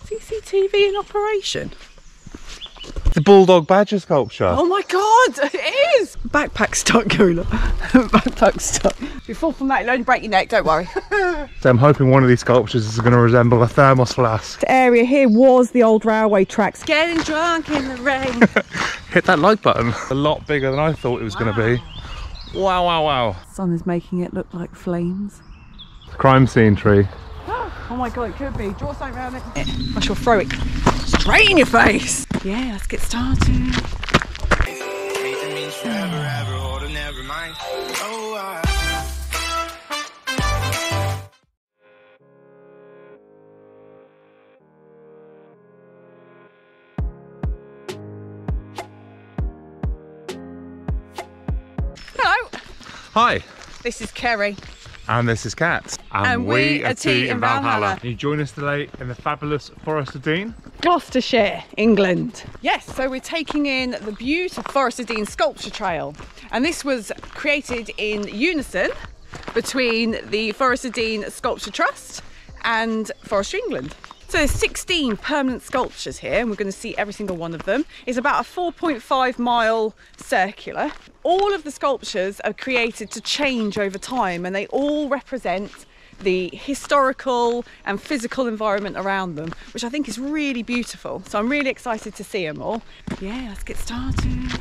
CCTV in operation. The Bulldog Badger sculpture. Oh my god, it is! Backpack stuck, Gola. Backpack stuck. If you fall from that, you'll only break your neck, don't worry. So I'm hoping one of these sculptures is going to resemble a thermos flask. The area here was the old railway tracks. Getting drunk in the rain. Hit that like button. A lot bigger than I thought it was going to be. Wow, wow, wow. The sun is making it look like flames. Crime scene tree. Oh my god, it could be. Draw something around it. I shall throw it straight in your face. Yeah, let's get started. Hello. Hi. This is Kerry. And this is Kat. And we are Tea in Valhalla. Can you join us today in the fabulous Forest of Dean? Gloucestershire, England. Yes, so we're taking in the beautiful Forest of Dean sculpture trail. And this was created in unison between the Forest of Dean Sculpture Trust and Forestry England. So there's 16 permanent sculptures here, and we're going to see every single one of them. It's about a 4.5 mile circular. All of the sculptures are created to change over time, and they all represent the historical and physical environment around them, which I think is really beautiful. So I'm really excited to see them all. Yeah, let's get started.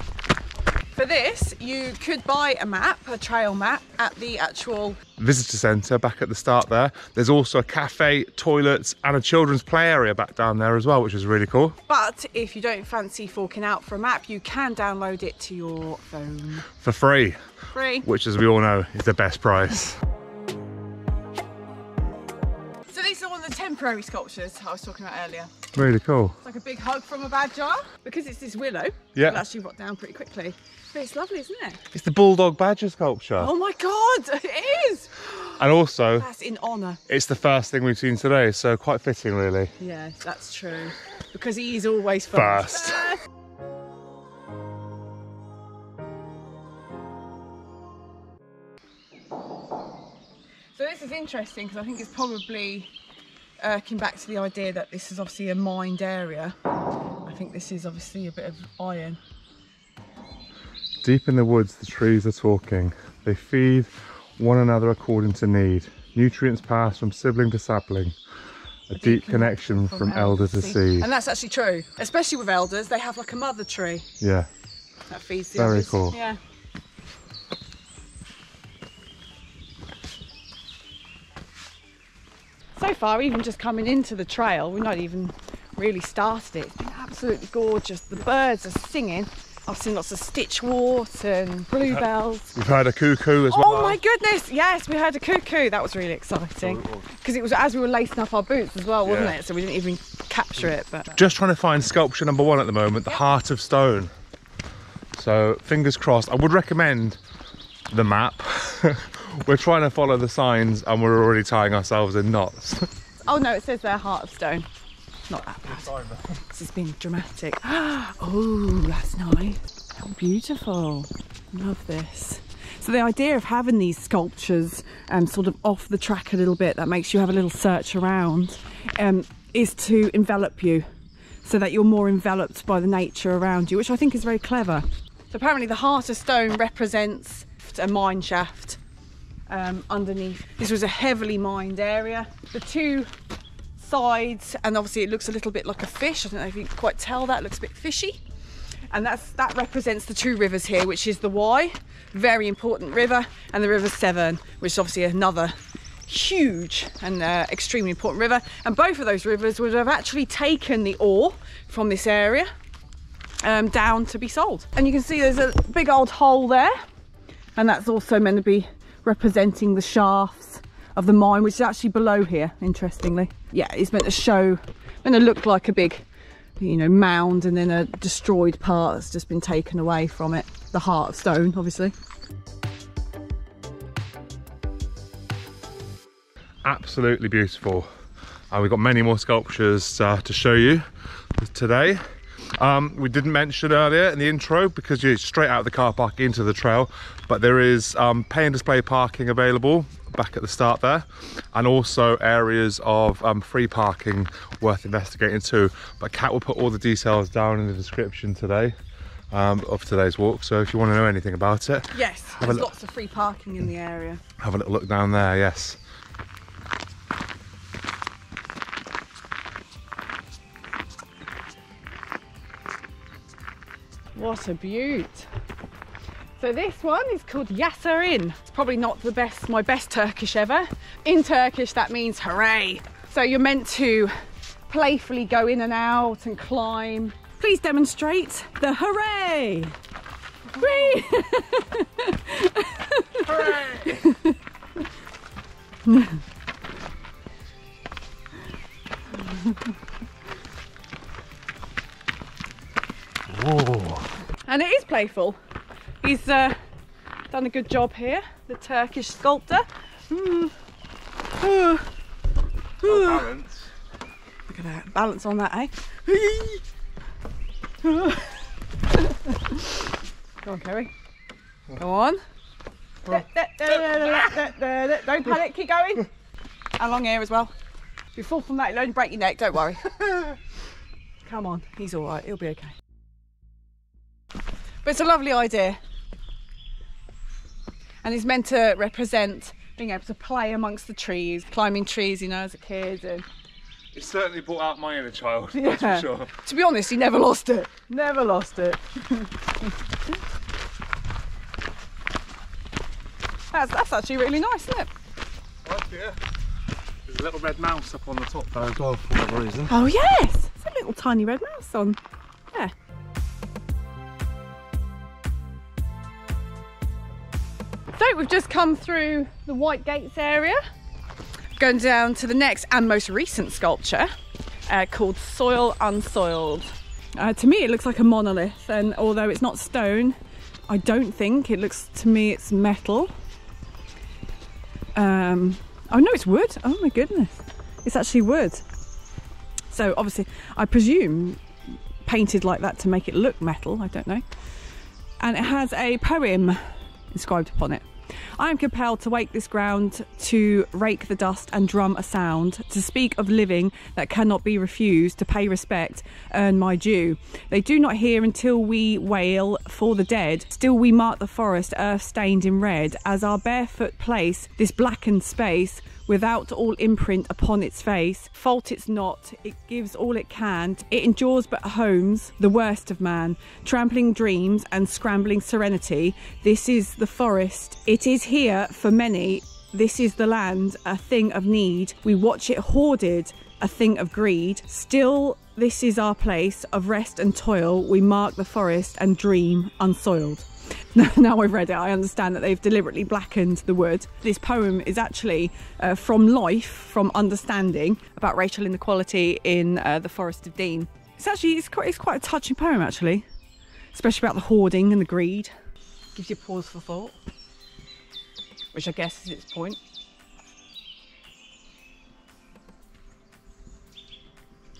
For this, you could buy a map, a trail map, at the actual visitor centre back at the start there. There's also a cafe, toilets and a children's play area back down there as well, which is really cool. But if you don't fancy forking out for a map, you can download it to your phone. For free. Free. Which, as we all know, is the best price. So these are one of the temporary sculptures I was talking about earlier. Really cool. It's like a big hug from a badger. Because it's this willow, yeah, it'll actually rot down pretty quickly. But it's lovely, isn't it? It's the Bulldog Badger sculpture. Oh my god, it is! And also, that's in honour. It's the first thing we've seen today, so quite fitting really. Yeah, that's true. Because he is always first. So this is interesting because I think it's probably came back to the idea that this is obviously a mined area. I think this is obviously a bit of iron. Deep in the woods, the trees are talking. They feed one another according to need. Nutrients pass from sibling to sapling. A deep connection from elder to seed. And that's actually true. Especially with elders, they have like a mother tree. Yeah. That feeds the Very others. cool. Yeah. So far, even just coming into the trail, we've not even really started it. It's been absolutely gorgeous. The birds are singing. I've seen lots of stitchwort and bluebells. We've heard a cuckoo as well. Oh my goodness, yes, we heard a cuckoo. That was really exciting. Because it was as we were lacing up our boots as well, wasn't it? So we didn't even capture it. But just trying to find sculpture number one at the moment, the Heart of Stone. So fingers crossed. I would recommend the map. We're trying to follow the signs and we're already tying ourselves in knots. Oh no, it says there Heart of Stone. Not that bad. This has been dramatic. Oh, that's nice. How beautiful. Love this. So the idea of having these sculptures sort of off the track a little bit, that makes you have a little search around, is to envelop you so that you're more enveloped by the nature around you, which I think is very clever. So apparently the Heart of Stone represents a mine shaft underneath. This was a heavily mined area. The two sides, and obviously it looks a little bit like a fish. I don't know if you can quite tell, that looks a bit fishy. And that represents the two rivers here, which is the Wye, very important river, and the River Severn, which is obviously another huge and extremely important river. And both of those rivers would have actually taken the ore from this area down to be sold. And you can see there's a big old hole there, and that's also meant to be representing the shafts of the mine, which is actually below here, interestingly. Yeah, it's meant to show, meant to look like a big, you know, mound, and then a destroyed part that's just been taken away from it. The Heart of Stone, obviously. Absolutely beautiful. We've got many more sculptures to show you today. We didn't mention earlier in the intro, because you're straight out of the car park into the trail, but there is pay and display parking available back at the start there, and also areas of free parking worth investigating too. But Kat will put all the details down in the description today of today's walk, so if you want to know anything about it, yes, there's lots of free parking in the area. Have a little look down there. Yes. What a beaut. So this one is called Yasser Inn. It's probably not my best Turkish ever. In Turkish that means hooray. So you're meant to playfully go in and out and climb. Please demonstrate the hooray. Whee! Hooray! Whoa. And it is playful. He's done a good job here, the Turkish sculptor. Balance. Look at that, balance on that, eh? Go on, Kerry. Go on. Don't panic, keep going. And along here as well. If you fall from that, you'll only break your neck, don't worry. Come on, he's all right, he'll be okay. But it's a lovely idea. And it's meant to represent being able to play amongst the trees, climbing trees, you know, as a kid. And It certainly brought out my inner child, yeah. that's for sure. To be honest, he never lost it. Never lost it. That's actually really nice, isn't it? Oh, yeah. There's a little red mouse up on the top there as well, for whatever reason. Oh yes, it's a little tiny red mouse on. Yeah. So we've just come through the White Gates area, going down to the next and most recent sculpture called Soil Unsoiled. To me it looks like a monolith, and although it's not stone, I don't think it looks, to me it's metal. Oh no, it's wood. Oh my goodness, it's actually wood. So obviously I presume painted like that to make it look metal, I don't know. And it has a poem inscribed upon it. I am compelled to wake this ground, to rake the dust and drum a sound, to speak of living that cannot be refused, to pay respect, earn my due. They do not hear until we wail for the dead. Still we mark the forest, earth stained in red, as our barefoot place this blackened space, without all imprint upon its face. Fault it's not, it gives all it can, it endures but homes the worst of man, trampling dreams and scrambling serenity. This is the forest, it is here for many, this is the land, a thing of need. We watch it hoarded, a thing of greed. Still this is our place of rest and toil, we mark the forest and dream unsoiled. Now I've read it, I understand that they've deliberately blackened the wood. This poem is actually from life, from understanding about racial inequality in the Forest of Dean. It's quite a touching poem actually, especially about the hoarding and the greed. Gives you pause for thought, which I guess is its point.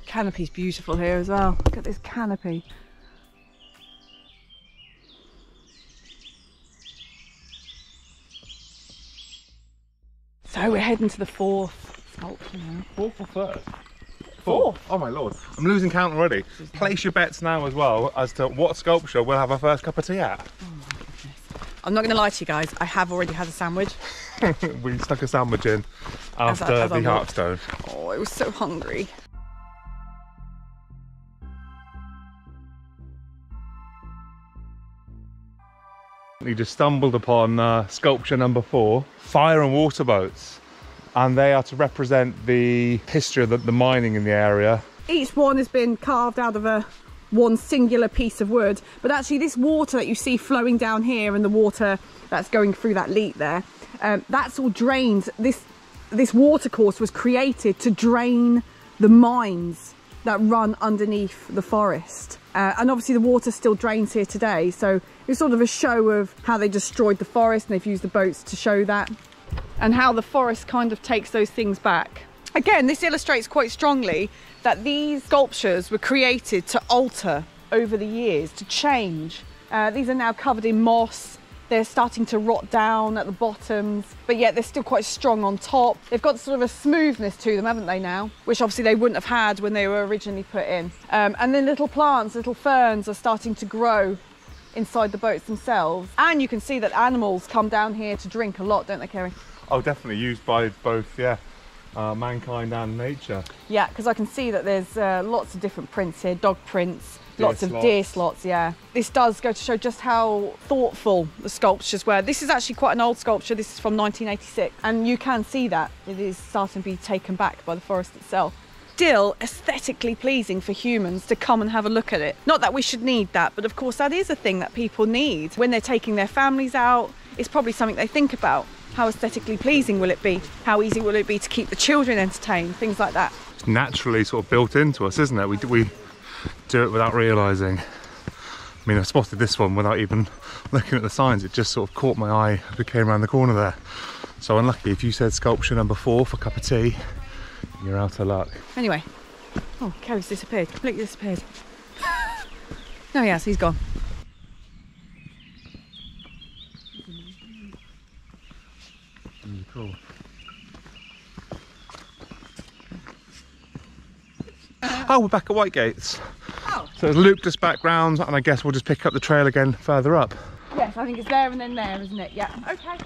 Canopy's beautiful here as well. Look at this canopy. So we're heading to the fourth sculpture now. Fourth or third? Fourth. Oh my lord, I'm losing count already. Place your bets now as well as to what sculpture we'll have our first cup of tea at. Oh my goodness. I'm not going to lie to you guys, I have already had a sandwich. We stuck a sandwich in after the Hearthstone. Oh, I was so hungry. We just stumbled upon sculpture number 4, fire and water boats, and they are to represent the history of the mining in the area. Each one has been carved out of one singular piece of wood, but actually this water that you see flowing down here and the water that's going through that leak there, that's all drained. This water course was created to drain the mines that run underneath the forest. And obviously the water still drains here today, so it's sort of a show of how they destroyed the forest, and they've used the boats to show that, and how the forest kind of takes those things back. Again, this illustrates quite strongly that these sculptures were created to alter over the years, to change. These are now covered in moss They're starting to rot down at the bottoms, but yet they're still quite strong on top. They've got sort of a smoothness to them, haven't they now? Which obviously they wouldn't have had when they were originally put in. And then little plants, little ferns are starting to grow inside the boats themselves. And you can see that animals come down here to drink a lot, don't they, Kerry? Oh, definitely used by both, yeah, mankind and nature. Yeah, because I can see that there's lots of different prints here, dog prints. Lots of deer slots, yeah. This does go to show just how thoughtful the sculptures were. This is actually quite an old sculpture. This is from 1986. And you can see that it is starting to be taken back by the forest itself. Still aesthetically pleasing for humans to come and have a look at it. Not that we should need that, but of course that is a thing that people need. When they're taking their families out, it's probably something they think about. How aesthetically pleasing will it be? How easy will it be to keep the children entertained? Things like that. It's naturally sort of built into us, isn't it? We do it without realising. I mean, I spotted this one without even looking at the signs. It just sort of caught my eye as we came around the corner there. So unlucky. If you said sculpture number 4 for a cup of tea, you're out of luck. Anyway, oh, Kerry's disappeared, completely disappeared. No, yes, he's gone. Cool. Oh, we're back at Whitegates. Oh. So it's looped us back round, and I guess we'll just pick up the trail again further up. Yes, I think it's there and then there, isn't it? Yeah. Okay.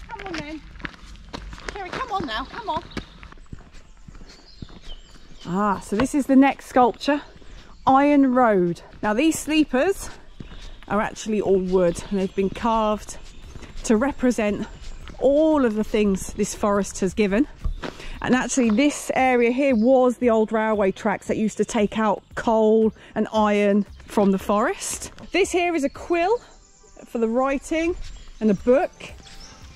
Come on then. Kerry, come on now, come on. Ah, so this is the next sculpture, Iron Road. Now these sleepers are actually all wood, and they've been carved to represent all of the things this forest has given. And actually this area here was the old railway tracks that used to take out coal and iron from the forest. This here is a quill for the writing and a book.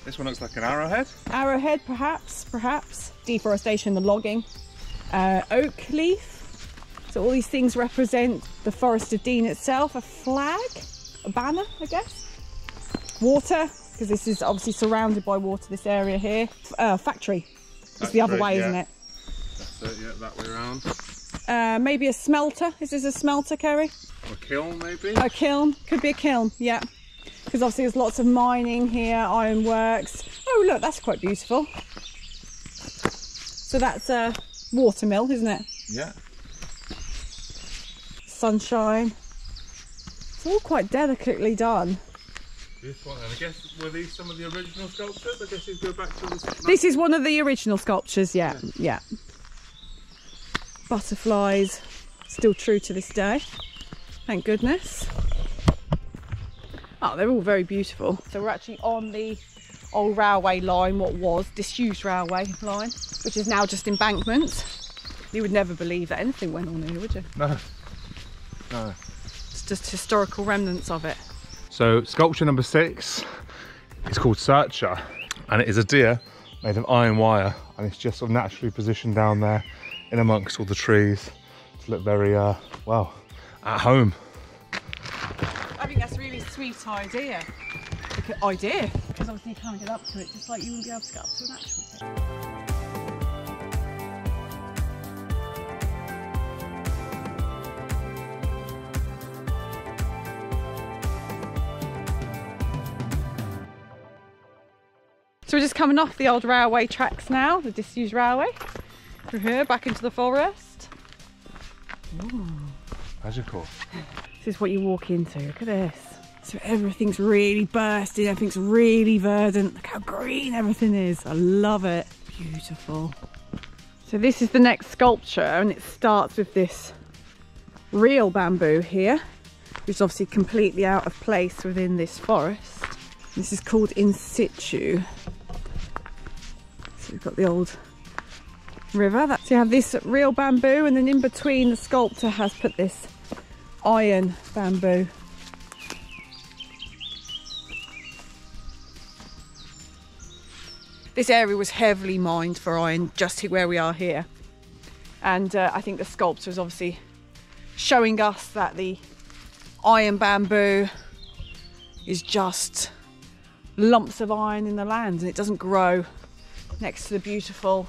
This one looks like an arrowhead. Arrowhead, perhaps. Deforestation, the logging. Oak leaf. So all these things represent the Forest of Dean itself. A flag, a banner, I guess. Water, because this is obviously surrounded by water, this area here. Factory. It's the other way, isn't it? That's it, yeah, that way around. Maybe a smelter. Is this a smelter, Kerry? Or a kiln, maybe? A kiln. Could be a kiln, yeah. Because obviously there's lots of mining here, ironworks. Oh, look, that's quite beautiful. So that's a watermill, isn't it? Yeah. Sunshine. It's all quite delicately done. This one, and I guess, were these some of the original sculptures? I guess these go back to this. This is one of the original sculptures, yeah. Butterflies, still true to this day. Thank goodness. Oh, they're all very beautiful. So we're actually on the old railway line, what was disused railway line, which is now just embankments. You would never believe that anything went on here, would you? No. No. It's just historical remnants of it. So sculpture number 6 is called Searcher, and it is a deer made of iron wire, and it's just sort of naturally positioned down there in amongst all the trees to look very, well, at home. I think that's a really sweet idea. Because obviously you can't get up to it, just like you wouldn't be able to get up to an actual thing. So we're just coming off the old railway tracks now, the disused railway. Through here, back into the forest. Ooh. Magical. This is what you walk into, look at this. So everything's really bursting, everything's really verdant. Look how green everything is, I love it. Beautiful. So this is the next sculpture, and it starts with this real bamboo here, which is obviously completely out of place within this forest. This is called In Situ. So we've got the old river. So you have this real bamboo, and then in between the sculptor has put this iron bamboo. This area was heavily mined for iron, just where we are here. And I think the sculptor is obviously showing us that the iron bamboo is just lumps of iron in the land, and it doesn't grow next to the beautiful,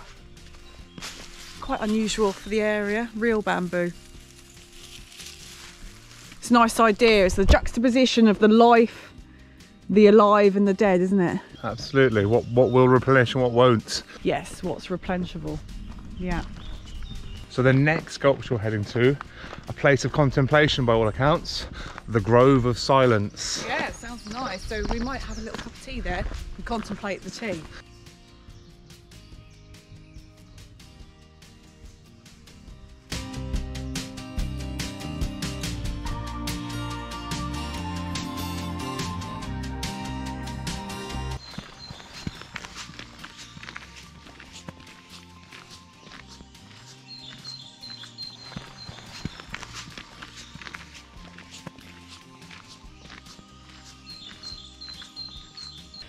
quite unusual for the area, real bamboo. It's a nice idea. It's the juxtaposition of the life the alive and the dead, isn't it? Absolutely. What will replenish and what won't. Yes, what's replenishable. Yeah. So the next sculpture we're heading to, a place of contemplation by all accounts, the Grove of Silence. Yeah, it sounds nice. So we might have a little cup of tea there and contemplate the tea.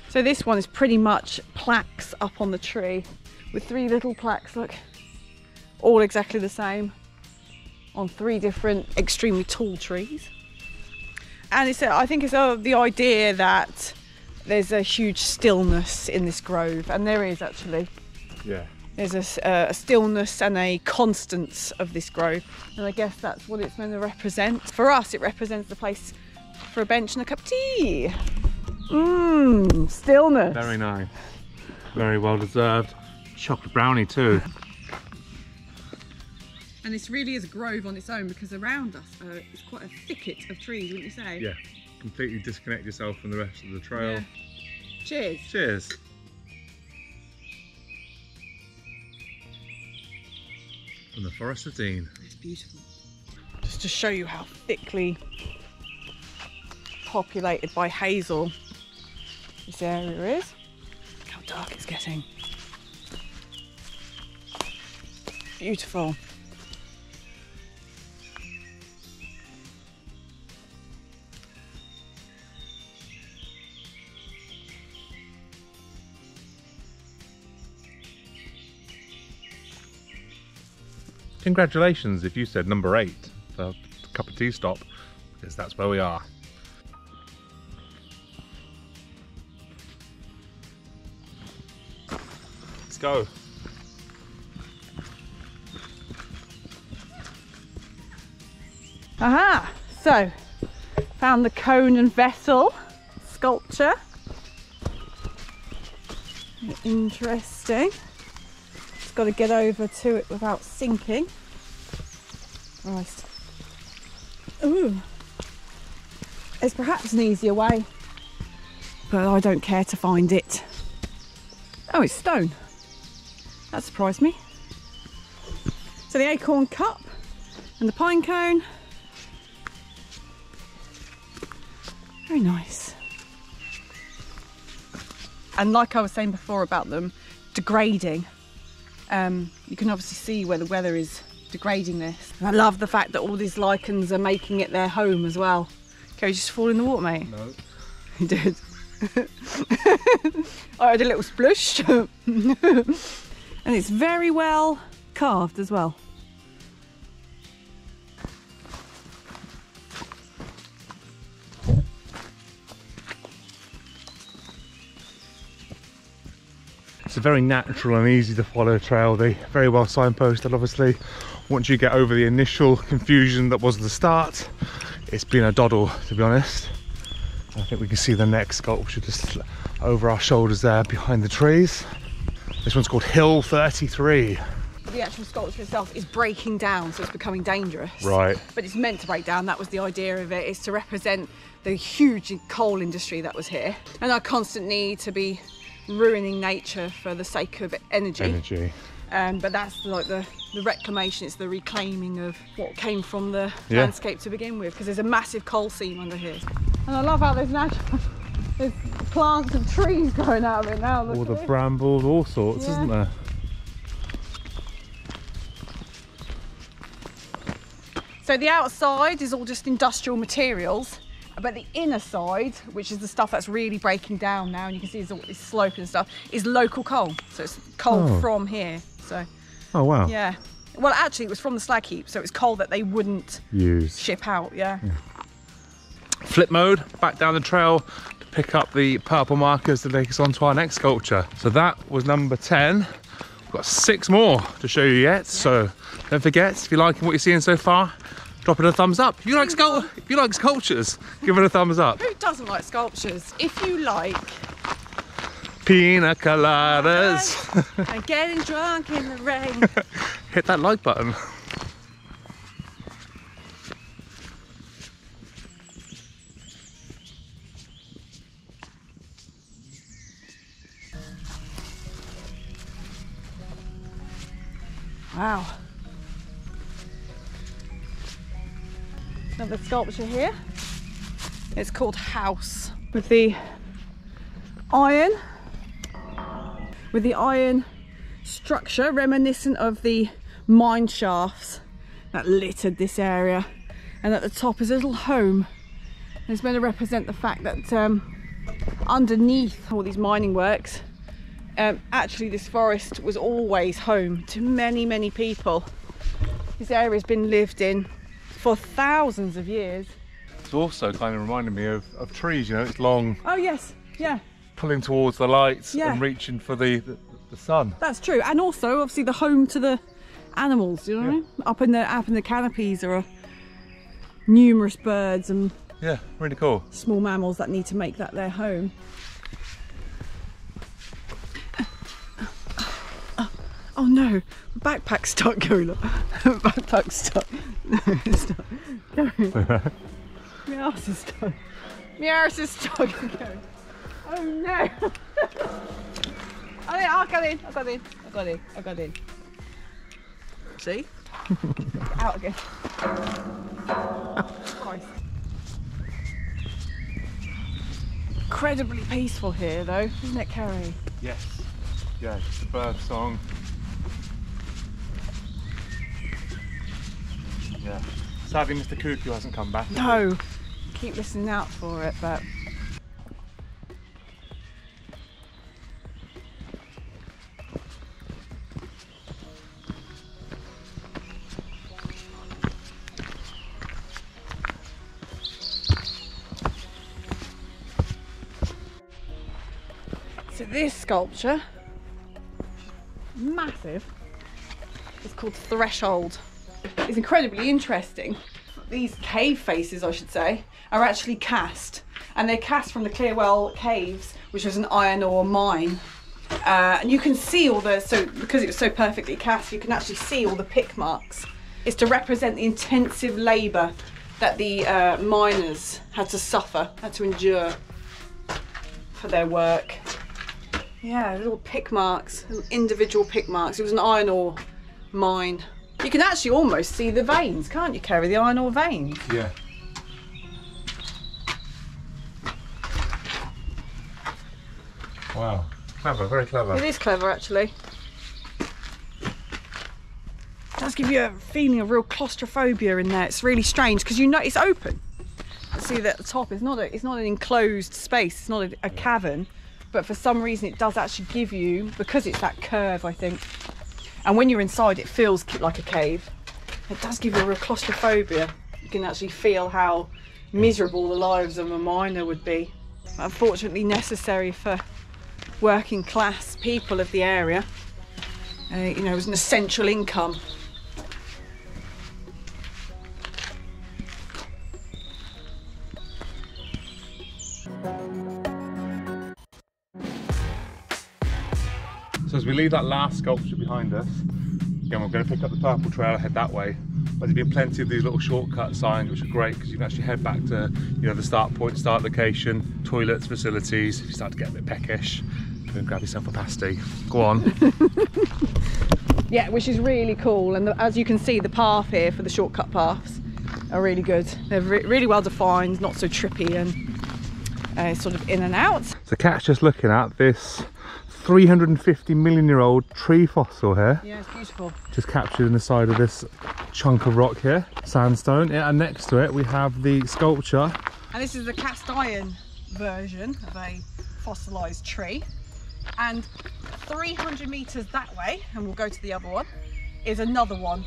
So this one is pretty much plaques up on the tree with 3 little plaques, look, all exactly the same on 3 different extremely tall trees. And it's, I think it's the idea that there's a huge stillness in this grove, and there is actually. Yeah. There's a stillness and a constance of this grove, and I guess that's what it's meant to represent. For us, it represents the place for a bench and a cup of tea. Stillness. Very nice. Very well deserved. Chocolate brownie too. And this really is a grove on its own, because around us it's quite a thicket of trees, wouldn't you say? Yeah. Completely disconnect yourself from the rest of the trail. Yeah. Cheers. Cheers. From the Forest of Dean. It's beautiful. Just to show you how thickly populated by hazel this area is. Look how dark it's getting. Beautiful. Congratulations if you said number 8 for a cup of tea stop, because that's where we are. Let's go. Aha! So, found the cone and vessel sculpture. Interesting. Just got to get over to it without sinking. Right. Ooh. There's perhaps an easier way, but I don't care to find it. Oh, it's stone. That surprised me. So the acorn cup and the pine cone. Very nice. And like I was saying before about them degrading, you can obviously see where the weather is degrading this. And I love the fact that all these lichens are making it their home as well. Okay, you just fall in the water, mate? No. You did. I had a little splush. And it's very well carved as well. It's a very natural and easy to follow trail. They very well signposted, obviously. Once you get over the initial confusion that was the start, it's been a doddle, to be honest. I think we can see the next sculpture just over our shoulders there behind the trees. This one's called Hill 33. The actual sculpture itself is breaking down, so it's becoming dangerous. Right. But it's meant to break down. That was the idea of it, is to represent the huge coal industry that was here and our constant need to be ruining nature for the sake of energy. But that's like the reclamation, it's the reclaiming of what came from the landscape to begin with, because there's a massive coal seam under here. And I love how there's plants and trees growing out of it now. All the brambles, all sorts, isn't there? So the outside is all just industrial materials, but the inner side, which is the stuff that's really breaking down now, and you can see there's all this slope and stuff, is local coal. So it's coal from here. So. Oh wow. Yeah. Well, actually, it was from the slag heap, so it's coal that they wouldn't ship out. Yeah. Flip mode, back down the trail to pick up the purple markers to take us on to our next sculpture. So that was number 10. We've got 6 more to show you yet. So don't forget, if you're liking what you're seeing so far, Drop it a thumbs up. If you like sculptures, give it a thumbs up. Who doesn't like sculptures? If you like Pina coladas and getting drunk in the rain, hit that like button. wow. Another sculpture here. It's called House, with the iron structure reminiscent of the mine shafts that littered this area, and at the top is a little home. It's meant to represent the fact that underneath all these mining works, actually this forest was always home to many people. This area has been lived in for thousands of years. It's also kind of reminding me of trees, you know, it's long. Oh yes, yeah. Pulling towards the lights Yeah. and reaching for the sun. That's true, and also obviously the home to the animals. You know, what I mean? Up in the canopies there are numerous birds and Yeah, really cool. small mammals that need to make that their home. Oh no, backpack's stuck, Gola. Backpack's stuck. No, it's stuck. Go. My arse is stuck. My arse is stuck. Go. Oh no. Oh yeah, I got in. See? Out again. Christ. Incredibly peaceful here though, isn't it, Carrie? Yes. Yeah, just a bird song. Yeah. Sadly, Mr. Cuckoo hasn't come back. No. Keep listening out for it, but so this sculpture, massive, it's called Threshold. It's incredibly interesting. These cave faces, I should say, are actually cast, and they're cast from the Clearwell Caves, which was an iron ore mine. And you can see all the, so because it was so perfectly cast, you can actually see all the pick marks. It's to represent the intensive labour that the miners had to suffer, had to endure for their work. Yeah, little pick marks, little individual pick marks. It was an iron ore mine. You can actually almost see the veins, can't you, Kerry? The iron ore veins. Yeah. Wow. Clever, very clever. It is clever, actually. It does give you a feeling of real claustrophobia in there. It's really strange because you know it's open. See that at the top is it's not an enclosed space. It's not a cavern, but for some reason it does actually give you, because it's that curve, I think. And when you're inside, it feels like a cave. It does give you a real claustrophobia. You can actually feel how miserable the lives of a miner would be. Unfortunately necessary for working class people of the area. You know, it was an essential income. So as we leave that last sculpture behind us, again we're going to pick up the purple trail, head that way. But there's been plenty of these little shortcut signs which are great because you can actually head back to, you know, the start point, start location, toilets, facilities. If you start to get a bit peckish, go and grab yourself a pasty. Go on. Yeah, which is really cool, and as you can see, the path here for the shortcut paths are really good. They're really well defined, not so trippy and sort of in and out. So Kat's just looking at this 350 million year old tree fossil here. Yeah, it's beautiful. Just captured in the side of this chunk of rock here, sandstone. Yeah, and next to it we have the sculpture. And this is the cast iron version of a fossilised tree. And 300 metres that way, and we'll go to the other one, is another one.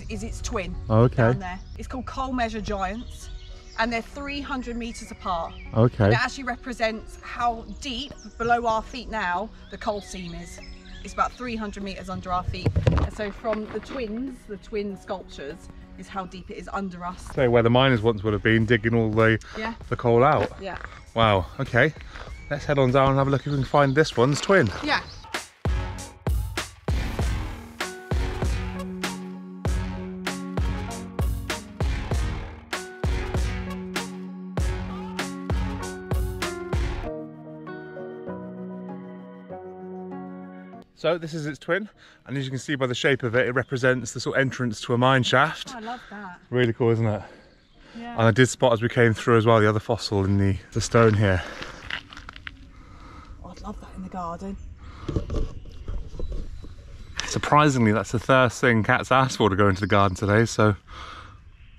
Is its twin. Okay. Down there. It's called Coal Measure Giants, and they're 300 metres apart. Okay. And it actually represents how deep below our feet now the coal seam is. It's about 300 metres under our feet. And so from the twin sculptures, is how deep it is under us. So where the miners once would have been digging all the coal out. Yeah. Wow, okay. Let's head on down and have a look if we can find this one's twin. Yeah. So this is its twin, and as you can see by the shape of it, it represents the sort of entrance to a mine shaft. Oh, I love that. Really cool, isn't it? Yeah. And I did spot as we came through as well the other fossil in the stone here. Oh, I'd love that in the garden. Surprisingly, that's the first thing Kat's asked for to go into the garden today, so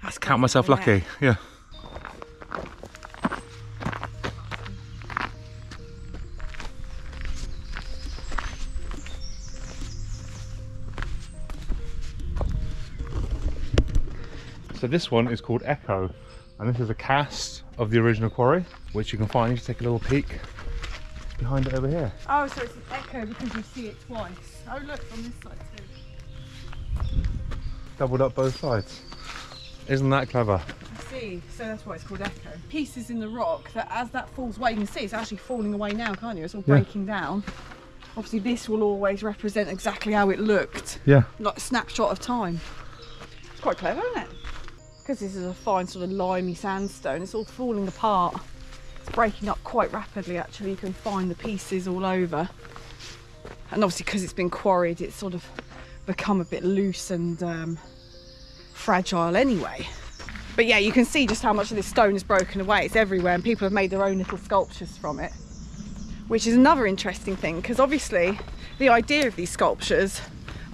I count myself lucky. Yeah. So this one is called Echo, and this is a cast of the original quarry, which you can find if you take a little peek. It's behind it over here. Oh, so it's an echo because you see it twice. Oh look, on this side too. Doubled up both sides. Isn't that clever? I see, so that's why it's called Echo. Pieces in the rock that as that falls away, you can see it's actually falling away now, can't you? It's all breaking down. Obviously this will always represent exactly how it looked. Yeah. Like a snapshot of time. It's quite clever, isn't it? Because this is a fine sort of limey sandstone, it's all falling apart. It's breaking up quite rapidly actually, you can find the pieces all over. And obviously because it's been quarried, it's sort of become a bit loose and fragile anyway. But yeah, you can see just how much of this stone is broken away. It's everywhere and people have made their own little sculptures from it. Which is another interesting thing, because obviously the idea of these sculptures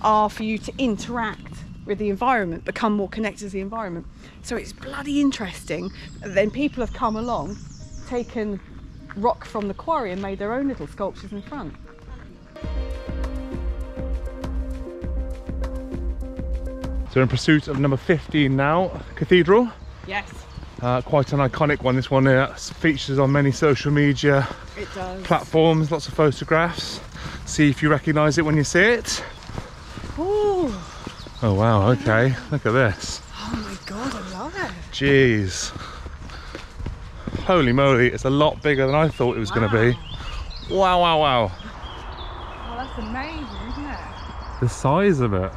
are for you to interact with the environment, become more connected to the environment. So it's bloody interesting. Then people have come along, taken rock from the quarry and made their own little sculptures in front. So we're in pursuit of number 15 now, Cathedral. Yes. Quite an iconic one. This one features on many social media platforms, lots of photographs. See if you recognise it when you see it. Ooh. Oh wow, okay, look at this. Oh my god, I love it. Jeez. Holy moly, it's a lot bigger than I thought it was going to be. Wow, wow, wow. Oh, that's amazing, isn't it? The size of it.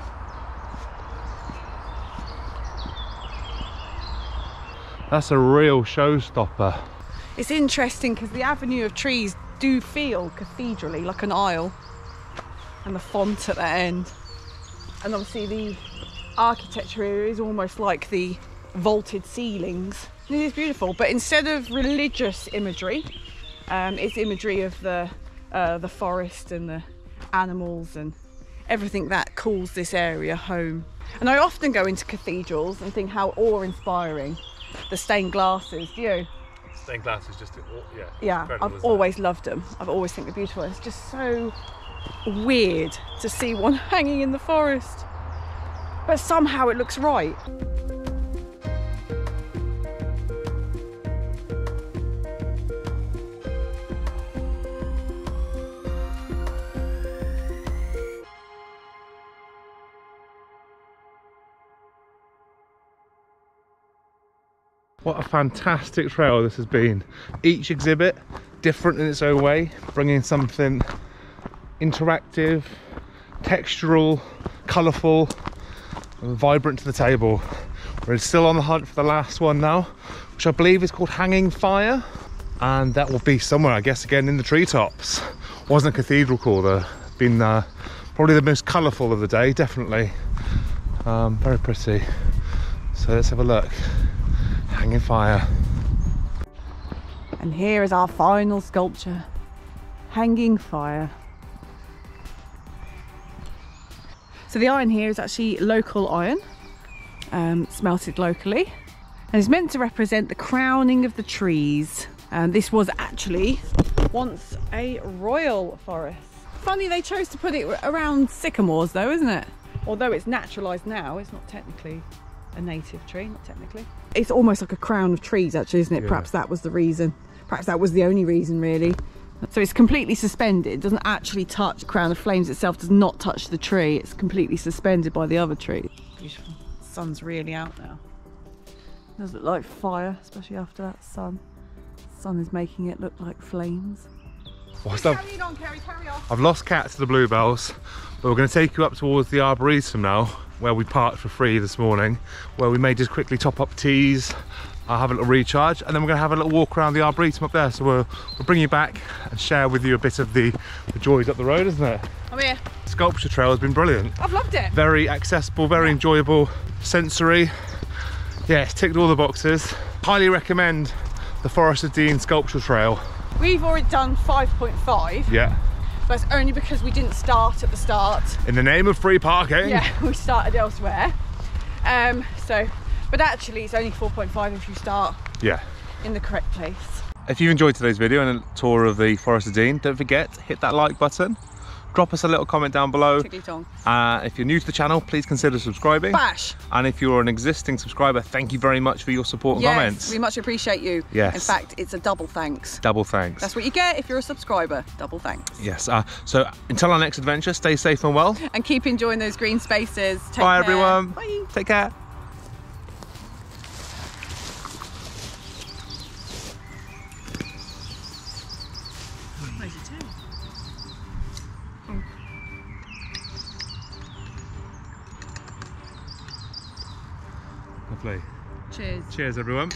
That's a real showstopper. It's interesting because the avenue of trees do feel cathedraly, like an aisle. And the font at the end. And obviously the architecture here is almost like the vaulted ceilings. It is beautiful, but instead of religious imagery, it's imagery of the forest and the animals and everything that calls this area home. And I often go into cathedrals and think how awe-inspiring the stained glasses. Do you? Stained glass is just, yeah. Yeah, I've always loved them. I've always think they're beautiful. It's just so weird to see one hanging in the forest, but somehow it looks right. What a fantastic trail this has been. Each exhibit different in its own way, bringing something interactive, textural, colourful and vibrant to the table. We're still on the hunt for the last one now, which I believe is called Hanging Fire, and that will be somewhere, I guess, again in the treetops. Wasn't a cathedral call though. Been probably the most colourful of the day, definitely. Very pretty. So let's have a look. Hanging Fire. And here is our final sculpture, Hanging Fire. So the iron here is actually local iron, smelted locally, and is meant to represent the crowning of the trees. This was actually once a royal forest. Funny they chose to put it around sycamores though, isn't it? Although it's naturalised now, it's not technically a native tree, not technically. It's almost like a crown of trees actually, isn't it? Yeah. Perhaps that was the reason. Perhaps that was the only reason really. So it's completely suspended. It doesn't actually touch the crown. The flames itself does not touch the tree. It's completely suspended by the other tree. Beautiful. The sun's really out now. It does look like fire, especially after that sun. The sun is making it look like flames. Carry on, Kerry, carry on. I've lost Kat to the bluebells, but we're going to take you up towards the Arboretum now, where we parked for free this morning, where we may just quickly top up teas, have a little recharge, and then we're going to have a little walk around the Arboretum up there. So we'll bring you back and share with you a bit of the joys up the road, isn't it? I'm here. Sculpture trail has been brilliant. I've loved it. Very accessible, very enjoyable, sensory. Yeah, it's ticked all the boxes. Highly recommend the Forest of Dean Sculpture Trail. We've already done 5.5. Yeah. But it's only because we didn't start at the start. In the name of free parking. Yeah, we started elsewhere. But actually it's only 4.5 if you start in the correct place. If you've enjoyed today's video and a tour of the Forest of Dean, don't forget, hit that like button. Drop us a little comment down below. If you're new to the channel, please consider subscribing. Bash! And if you're an existing subscriber, thank you very much for your support and comments. We much appreciate you. Yes. In fact, it's a double thanks. Double thanks. That's what you get if you're a subscriber. Double thanks. Yes. So until our next adventure, stay safe and well. And keep enjoying those green spaces. Take Bye, care. everyone. Bye. Take care. Lovely. Cheers. Cheers, everyone.